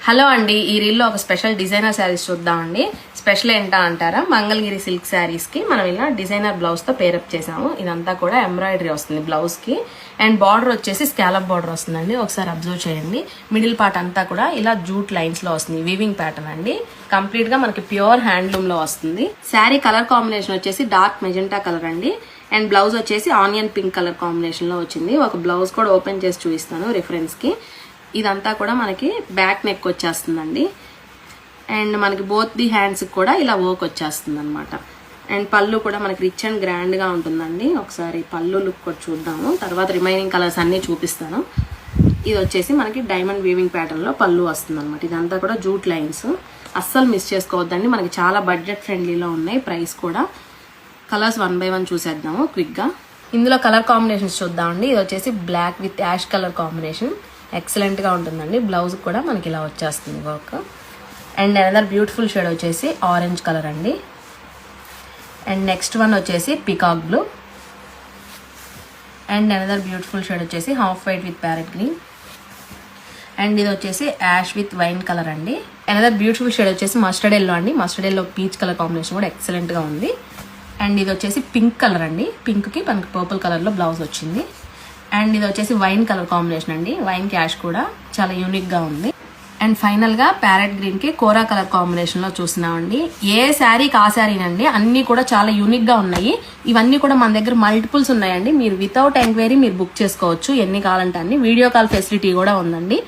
Hello అండి, ఈ రీల్లో ఒక స్పెషల్ డిజైనర్ శారీస్ చూద్దామండి. స్పెషల్ ఏంటా అంటారా, మంగళగిరి సిల్క్ శారీస్ కి మనం ఇలా డిజైనర్ బ్లౌజ్ తో పేరప్ చేసాము. ఇదంతా కూడా ఎంబ్రాయిడరీ వస్తుంది బ్లౌజ్ కి, అండ్ బార్డర్ వచ్చేసి స్కాలప్ బార్డర్ వస్తుందండి. ఒకసారి అబ్జర్వ్ చేయండి. మిడిల్ పార్ట్ అంతా కూడా ఇలా జూట్ లైన్స్ లో వస్తుంది, వీవింగ్ ప్యాటర్న్ అండి. కంప్లీట్ గా మనకి ప్యూర్ హ్యాండ్లూమ్ లో వస్తుంది. శారీ కలర్ కాంబినేషన్ వచ్చేసి డార్క్ మెజెంటా కలర్ అండి, అండ్ బ్లౌజ్ వచ్చేసి ఆనియన్ పింక్ కలర్ కాంబినేషన్ లో వచ్చింది. ఒక బ్లౌజ్ కూడా ఓపెన్ చేసి చూపిస్తాను రిఫరెన్స్ కి. ఇదంతా కూడా మనకి బ్యాక్ నెక్ వచ్చేస్తుందండి, అండ్ మనకి బోత్ ది హ్యాండ్స్ కూడా ఇలా వర్క్ వచ్చేస్తుంది అనమాట. అండ్ పళ్ళు కూడా మనకి రిచ్ అండ్ గ్రాండ్ గా ఉంటుందండి. ఒకసారి పళ్ళు లుక్ కూడా చూద్దాము, తర్వాత రిమైనింగ్ కలర్స్ అన్ని చూపిస్తాను. ఇది వచ్చేసి మనకి డైమండ్ వీవింగ్ ప్యాటర్న్ లో పళ్ళు వస్తుంది అనమాట. ఇదంతా కూడా జూట్ లైన్స్, అస్సలు మిస్ చేసుకోవద్దండి. మనకి చాలా బడ్జెట్ ఫ్రెండ్లీలో ఉన్నాయి. ప్రైస్ కూడా. కలర్స్ 1 by 1 చూసేద్దాము క్విక్ గా. ఇందులో కలర్ కాంబినేషన్స్ చూద్దామండి. ఇది వచ్చేసి black with ash colour combination, excellent గా ఉంటుందండి. బ్లౌజ్ కూడా మనకి ఇలా వచ్చేస్తుంది work. And another beautiful shade వచ్చేసి ఆరెంజ్ కలర్ అండి. అండ్ నెక్స్ట్ వన్ వచ్చేసి peacock blue. And another beautiful shade వచ్చేసి half white with parrot green. And ఇది వచ్చేసి యాష్ విత్ వైన్ కలర్ అండి. అనదర్ బ్యూటిఫుల్ షేడ్ వచ్చేసి మస్టర్డ్ ఎల్లో అండి. Mustard yellow peach colour combination కూడా excellent గా ఉంది. అండ్ ఇది వచ్చేసి పింక్ కలర్ అండి. పింక్ కి మనకి పర్పుల్ కలర్ లో బ్లౌజ్ వచ్చింది. అండ్ ఇది వచ్చేసి వైన్ కలర్ కాంబినేషన్ అండి. వైన్ క్యాష్ కూడా చాలా యూనిక్ గా ఉంది. అండ్ ఫైనల్ గా ప్యారెట్ గ్రీన్ కి కోరా కలర్ కాంబినేషన్ లో చూస్తున్నామండి. ఏ శారీకి ఆ శారీనండి, అన్ని కూడా చాలా యూనిక్ గా ఉన్నాయి. ఇవన్నీ కూడా మన దగ్గర మల్టిపుల్స్ ఉన్నాయండి. మీరు వితౌట్ ఎంక్వైరీ మీరు బుక్ చేసుకోవచ్చు, ఎన్ని కావాలంటే అన్ని. వీడియో కాల్ ఫెసిలిటీ కూడా ఉందండి.